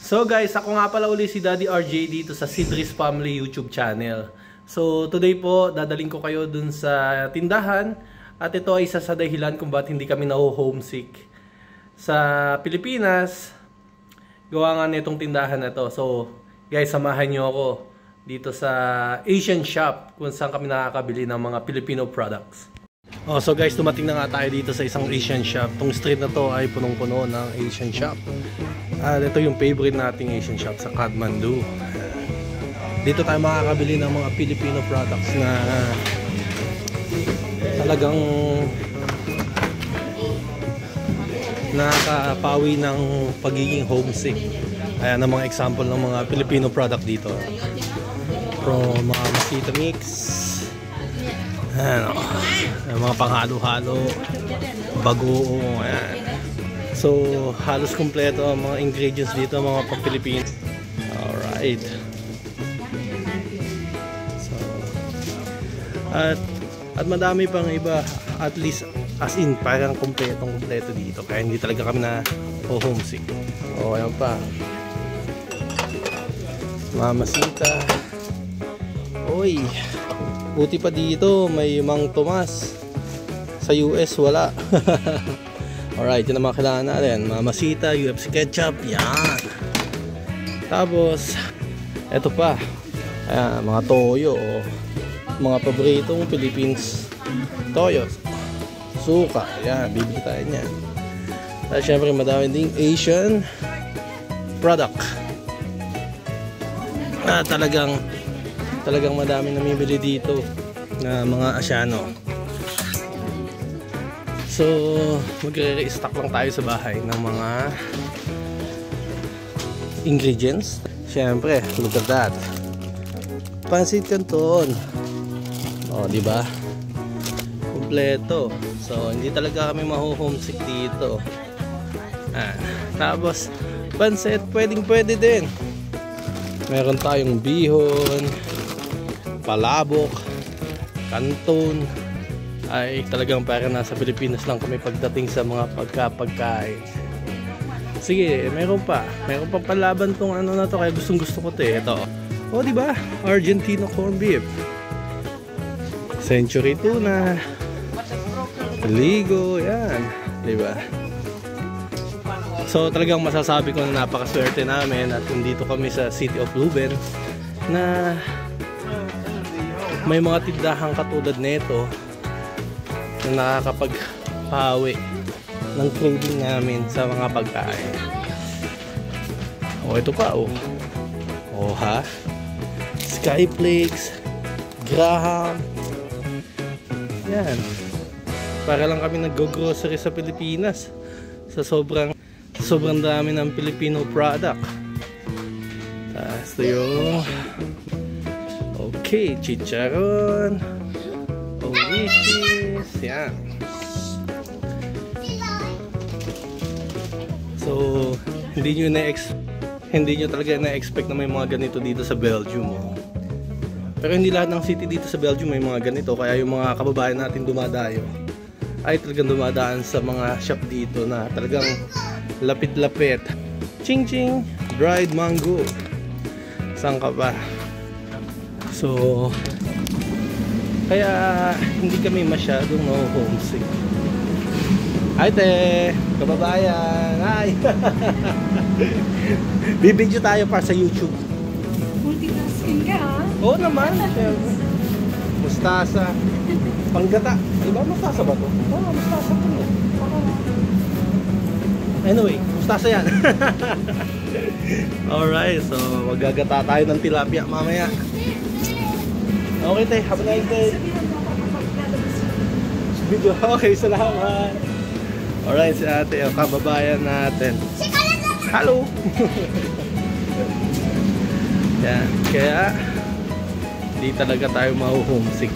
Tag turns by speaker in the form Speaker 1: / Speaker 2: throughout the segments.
Speaker 1: So guys, ako nga pala uli si Daddy RJ dito sa Sidris Family YouTube channel. So today po, dadaling ko kayo dun sa tindahan at ito ay isa sa dahilan kung bakit hindi kami na-homesick sa Pilipinas. Gawa nga nitong tindahan na to. So guys, samahan nyo ako dito sa Asian shop kung saan kami nakakabili ng mga Filipino products. Oh, so guys, dumating na nga tayo dito sa isang Asian shop. Tong street na to ay punong-puno ng Asian shop. Ito yung favorite nating Asian shop sa Kathmandu. Dito tayo makakabili ng mga Filipino products na talagang nakakapawi ng pagiging homesick. Ayan ang mga example ng mga Filipino product dito. From mga Masita Mix. Ayan, mga panghalo-halo, bagoong, ayan. So, halos kumpleto ang mga ingredients dito, mga pang-Pilipino. Alright. So, at madami pang iba, at least, as in, parang kumpleto dito. Kaya hindi talaga kami na homesick. O, ayan pa. Mamasita. Oy. Buti pa dito, may Mang Tomas. Sa US, wala. Alright, yun ang mga kailangan natin. Mamasita, UFC ketchup, yan. Tapos, eto pa. Ayan, mga toyo. Mga paboritong Philippines toyo. Suka, yan, bibili tayo niyan. At syempre, madami ding Asian product. Talagang madami namimili dito na mga Asiano. So, magre-restock lang tayo sa bahay ng mga ingredients. Siyempre, look at that. Pansit Canton. O, di ba? Kompleto. So, hindi talaga kami maho-homesick dito. Tapos, pansit, pwedeng-pwede din. Meron tayong bihon, palabok, kanton. Ay talagang parang nasa Pilipinas lang kami pagdating sa mga pagkain. Sige, meron pa palaban tong ano na to, kaya gustong gusto ko to eh. Ito. Oh, di ba? Argentino corned beef. Century tuna. Ligo, yan. Di ba? So talagang masasabi ko na napakaswerte namin at nandito kami sa City of Leuven na may mga tindahang katulad nito na nakakapagpawi ng craving namin sa mga pagkain. Oh, ito pa oh. Oh ha. Skyflakes, Graham. Yan. Para lang kami nag-grocery sa Pilipinas sa sobrang dami ng Filipino product. Tapos ito yung okay, chicharon, oasis, yan. So, hindi nyo talaga na-expect na may mga ganito dito sa Belgium. Pero hindi lahat ng city dito sa Belgium may mga ganito. Kaya yung mga kababayan natin dumadayo ay talagang dumadaan sa mga shop dito na talagang lapit-lapit. Ching-ching, dried mango. Saan ka ba? So, kaya hindi kami masyadong homesick. Ay te, kababayan. Ay. Bibidyo tayo para sa YouTube.
Speaker 2: Multitasking ka ha?
Speaker 1: Oo naman. Mustasa. Panggata. Diba mustasa ba to? Oo, mustasa to. Anyway, mustasa yan. Alright, so magagata tayo ng tilapia mamaya. Okay te, have a nice day. Video, okay, salamat. Alright, si ate, yung kababayan natin. Hello. Yan, kaya di talaga tayo mahu-homesick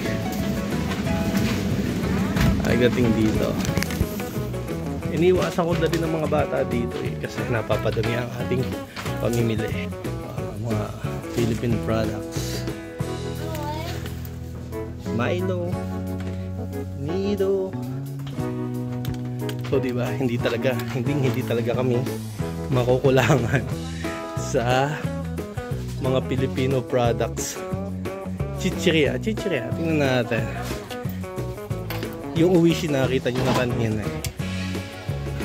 Speaker 1: pagdating dito. Iniwasan ko na din ng mga bata dito eh, kasi napapadami ang ating pamimili. Mga Philippine products. Milo, Nido. So diba, hindi talaga kami makukulangan sa mga Filipino products. Chichiria. Tingnan natin. Yung Oishi nakita nyo na kanina eh.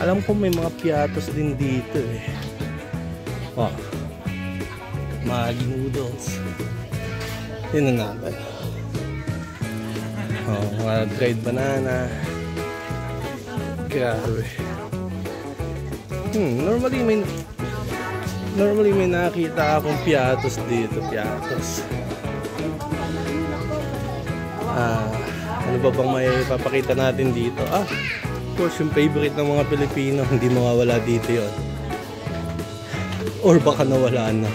Speaker 1: Alam ko may mga piatos din dito eh. Oh. Maggi noodles. Tingnan natin. Oh, mga dried banana. Grabe. Normally may nakita akong piatos dito, piatos. Ano ba bang may papakita natin dito? Of course, yung favorite ng mga Pilipino, hindi mawawala dito yon. Or baka nawala na.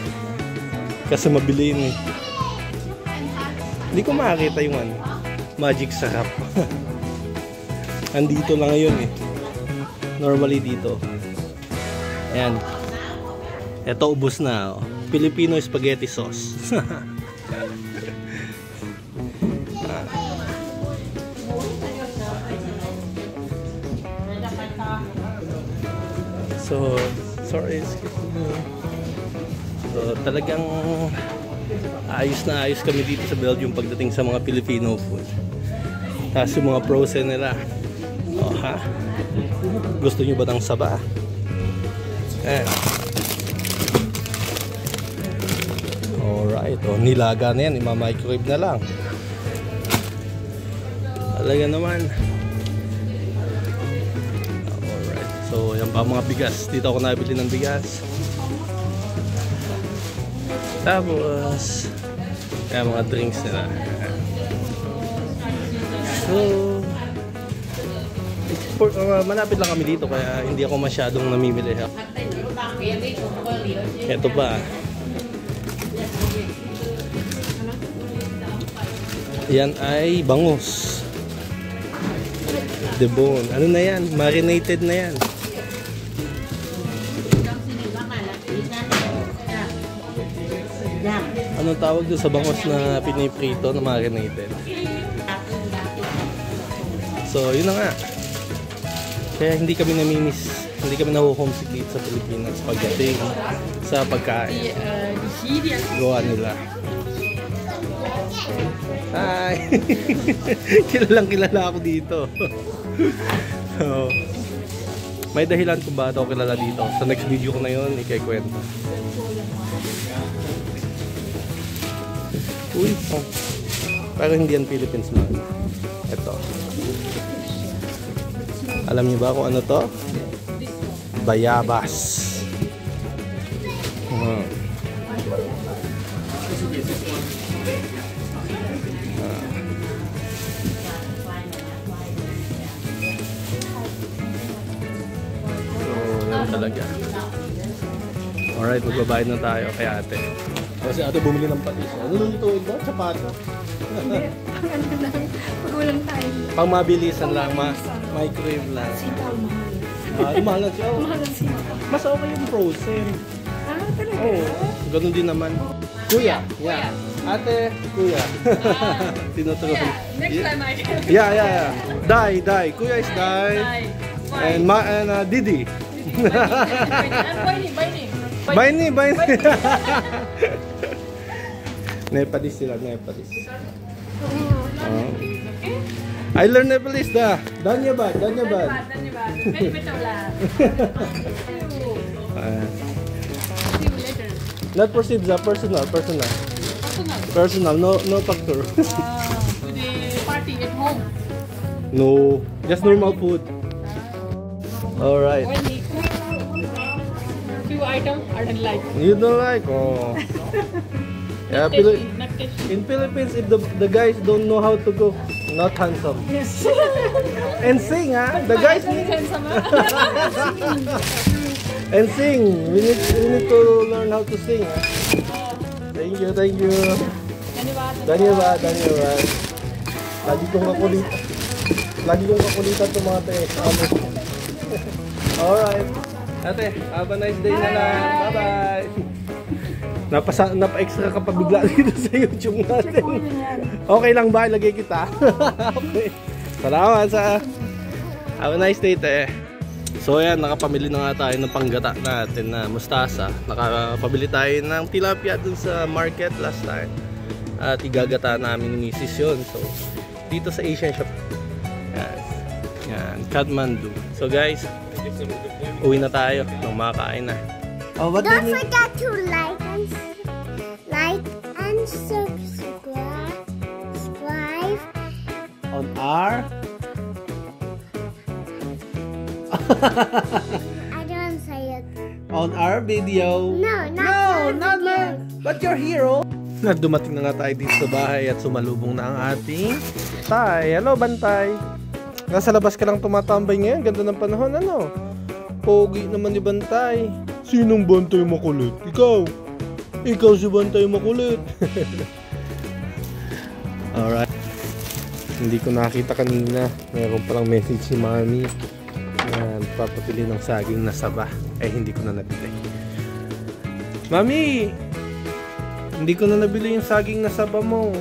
Speaker 1: Kasi mabili yun eh. Hindi ko makakita yung magic sarap. Andito lang ngayon eh. Normally dito. Ayan. Ito ubos na. Oh. Filipino spaghetti sauce. So, sorry, excuse me. So, talagang ayos na ayos kami dito sa Belgium pagdating sa mga Filipino food. Tapos yung mga frozen nila. Oh, ha? Gusto nyo ba ng saba? Alright, oh, nilaga na yan. Ima-microwave na lang. Talaga naman. So, yan pa mga bigas. Dito ako nabili ng bigas. Tapos, yan mga drinks nila. So, malapit lang kami dito kaya hindi ako masyadong namimili. Ito pa. Yan ay bangus. The bone. Ano na yan? Marinated na yan. Anong tawag doon sa bangus na piniprito na marinated? So, yun na nga. Kaya hindi kami namimiss, hindi kami naho-homesick dito sa Pilipinas pagdating sa pagkain. Gawa nila. Hi! Kilala ako dito. So, may dahilan kung bakit ako kilala dito. Sa next video ko na yun, ikikwento. Uy, oh. Parang hindi yan Philippines man. Ito. Alam niyo ba kung ano to? Bayabas. Talaga. Alright, magbabayad na tayo kay ate. Kasi ate bumili ng patis. Ano nung ito? Chapato?
Speaker 2: Hindi, pang ano lang. Pag-ulang tayo.
Speaker 1: Pang mabilisan lang, microwave lang.
Speaker 2: Sitaw, mahal.
Speaker 1: Mahal lang siya.
Speaker 2: Mahal ang sitaw.
Speaker 1: Mas okay yung frozen.
Speaker 2: Talaga?
Speaker 1: Oo, ganun din naman. Kuya, yeah. Ate, kuya. Tinuturuan.
Speaker 2: Next time I can.
Speaker 1: Yeah. Dai. Kuya is Dai. And Didi. Baini. Nepalese sila, Nepalese. I learn Nepalese da. Danyabad. Not perceived, personal, no factor.
Speaker 2: To the party at home.
Speaker 1: No, just normal food. All right.
Speaker 2: Few items I don't like.
Speaker 1: You don't like? Oh. Yeah,
Speaker 2: Not tasty.
Speaker 1: in Philippines, if the guys don't know how to cook, not handsome.
Speaker 2: Yes.
Speaker 1: And sing, ah. The guys need and sing. We need to learn how to sing. Ah. Thank you. Dhanyabad. Lagi kong kakulitan to mga te. Alright. Ate, have a nice day na lang. Bye-bye. Napa-extra ka pa bigla dito sa YouTube natin. Okay lang ba? Ilagay kita. Okay. Salamat sa... Have a nice day, te. So ayan, nakapamili na nga tayo ng panggata natin na mustasa. Nakapabili tayo ng tilapia dun sa market last time. At igagata namin ni Mrs. yun. So dito sa Asian shop. Yan, Kathmandu. So guys, uwi na tayo nang makakain na. Oh,
Speaker 3: Don't forget to like and subscribe
Speaker 1: on our
Speaker 3: I don't say it.
Speaker 1: on our video.
Speaker 3: No, not
Speaker 1: But your hero. Dumating na nga tayo dito sa bahay at sumalubong na ang ating Tay. Hello, Bantay. Nasa labas ka lang tumatambay ngayon. Ganda ng panahon, ano? Pogi naman ni Bantay. Sinong Bantay makulit? Ikaw. Ikaw si Bantay makulit. Alright. Hindi ko nakita kanina. Meron palang message si Mami. Yan, papapili ng saging na saba. Eh, hindi ko na nabili. Mami! Hindi ko na nabili yung saging na saba mo.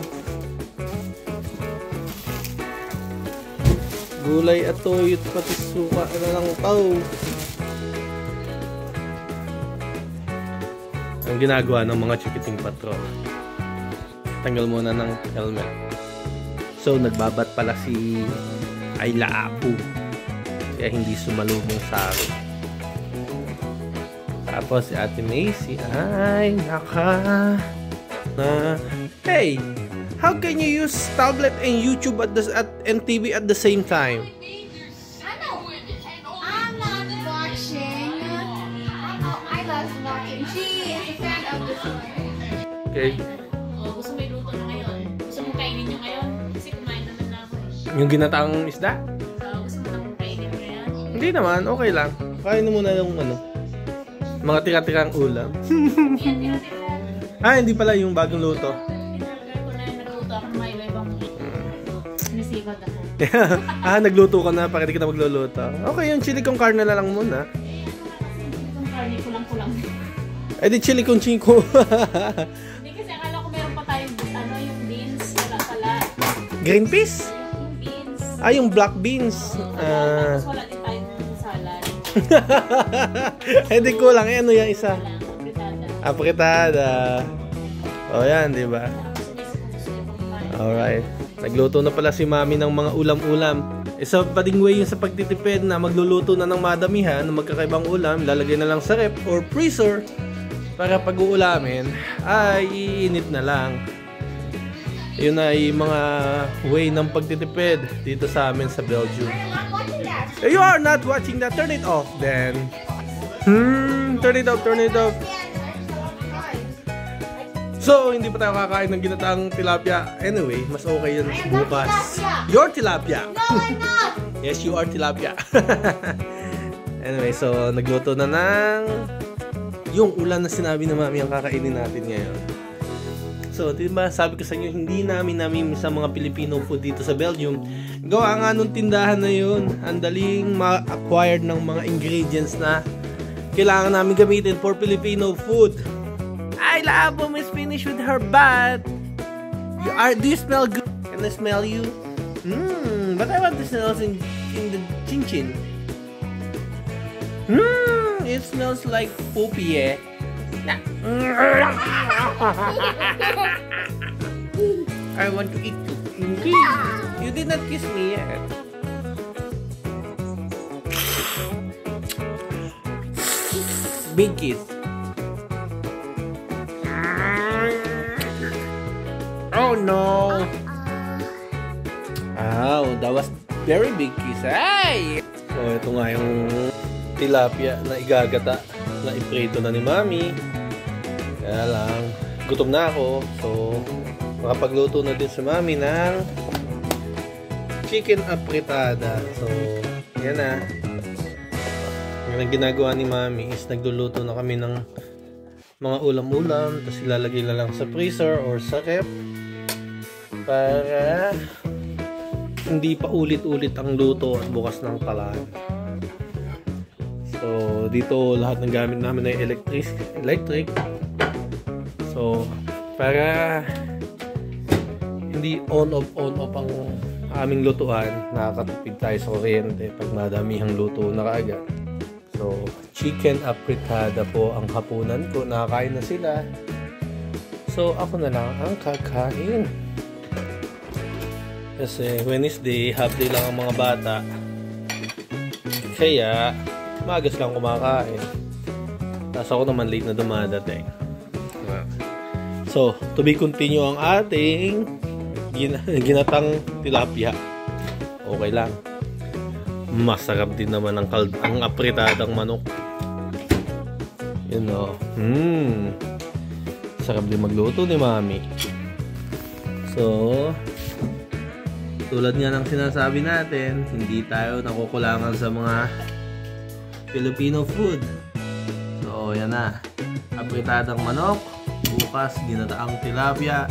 Speaker 1: Gulay at toyo pati suka na lang tao. Ang ginagawa ng mga chikiting patrol. Tanggal muna ng helmet. So nagbabat pala si Ayla Apu. Kaya hindi sumalubong sa akin. Tapos si Ate Macy ay hey, how can you use tablet and YouTube and TV at the same time?
Speaker 3: I'm not watching. Oh, I love watching. She is a fan of this one.
Speaker 1: Okay.
Speaker 2: Oh, gusto mo iluto na ngayon? Gusto mo kainin nyo ngayon? Kasi kumain naman na ako.
Speaker 1: Yung ginataang isda?
Speaker 2: Gusto mo na kong kainin ngayon?
Speaker 1: Hindi naman, okay lang. Kain mo na yung mga tira-tirang ulam.
Speaker 2: Tira-tira.
Speaker 1: Hindi pala yung bagong luto.
Speaker 2: Pinaragay ko na yung nagluto ako ng may ibang sinisibag ako.
Speaker 1: Nagluto ka na, bakit di ka na magluluto? Okay, yung chili con carne na lang muna.
Speaker 2: Itong karne kulang-kulang.
Speaker 1: Di chili con chinko.
Speaker 2: Hindi kasi akala ko meron pa tayong yung beans. Wala pala.
Speaker 1: Green peas?
Speaker 2: Yung beans.
Speaker 1: Yung black beans.
Speaker 2: Tapos wala din tayong salad.
Speaker 1: Di kulang. Ano yung isa?
Speaker 2: Wala.
Speaker 1: Apritada. O yan, di ba? Alright. Nagluto na pala si Mami ng mga ulam-ulam. Isa pa ding way yung sa pagtitipid na magluluto na ng madamihan ng magkakaibang ulam, lalagay na lang sa rep or freezer para pag uulamin ay iinit na lang. Yun ay mga way ng pagtitipid dito sa amin sa Belgium. If you are not watching that, turn it off then. Turn it off, turn it off. So, hindi pa tayo kakain ng ginataang tilapia. Anyway, mas okay yun bukas. Your tilapia!
Speaker 3: No, I'm not!
Speaker 1: Yes, you are tilapia. Anyway, so nagluto na ng yung ulam na sinabi ng Mami ang kakainin natin ngayon. So, diba, sabi ko sa inyo, hindi namin namimiss ang mga Filipino food dito sa Belgium. Gawa nga nung tindahan na yun. Ang daling ma-acquired ng mga ingredients na kailangan namin gamitin for Filipino food. Ayla Apu is finished with her bath. Do you smell good? Can I smell you? But I want to smell in the chin-chin. It smells like poopy, eh? I want to eat too. You did not kiss me yet. Big kiss. Oh no! That was very big kiss. Hey! So ito nga yung tilapia na igagata na iprito na ni Mami. Kaya lang, gutom na ako. So, makapagluto na din si Mami ng chicken apritada. So, yan na. Yung ginagawa ni Mami is nagluluto na kami ng mga ulam-ulam. Tapos ilalagay na lang sa freezer or sa rep. Para hindi pa ulit-ulit ang luto at bukas ng talaan. So, dito lahat ng gamit namin ay electric. So, para hindi on-off ang aming lutuan, nakakatipid tayo sa kuryente pag madamihang luto na kaagad. So, chicken apritada po ang hapunan ko. Nakakain na sila. So, ako na lang ang kakain. Kasi Wednesday, half day lang ang mga bata. Kaya, magas lang kumakain. Tapos ako naman late na dumadating. So, to be continue ang ating ginatang tilapia. Okay lang. Masarap din naman ang apritadang manok. You know. Sarap din magluto ni Mami. So, tulad nga ng sinasabi natin, hindi tayo nakukulangan sa mga Filipino food. So, yan na. Apritadang manok. Bukas, ginataang tilapia.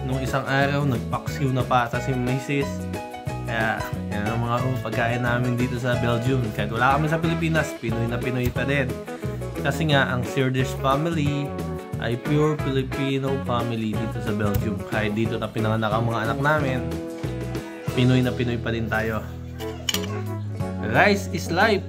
Speaker 1: Nung isang araw, nagpaksiw na pata si Mrs. Kaya, yan ang mga pagkain namin dito sa Belgium. Kahit wala kami sa Pilipinas, Pinoy na Pinoy pa din. Kasi nga, ang Sirders family ay pure Filipino family dito sa Belgium. Kahit dito na pinanganak ang mga anak namin, Pinoy na Pinoy pa din tayo. Rice is life!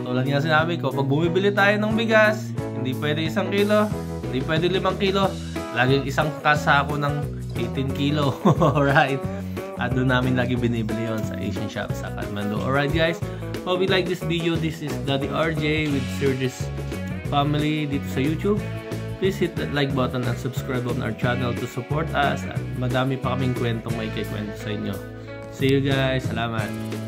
Speaker 1: Tulad nga sinabi ko, pag bumibili tayo ng bigas, hindi pwede 1 kilo, hindi pwede 5 kilo, laging isang kasako ng 18 kilo. Alright? At doon namin lagi binibili yon sa Asian shop sa Kathmandu. Alright guys, hope you like this video. This is Daddy RJ with Sirders family dito sa YouTube. Please hit that like button and subscribe on our channel to support us. At madami pa kaming kwentong may kikwento sa inyo. See you guys. Salamat.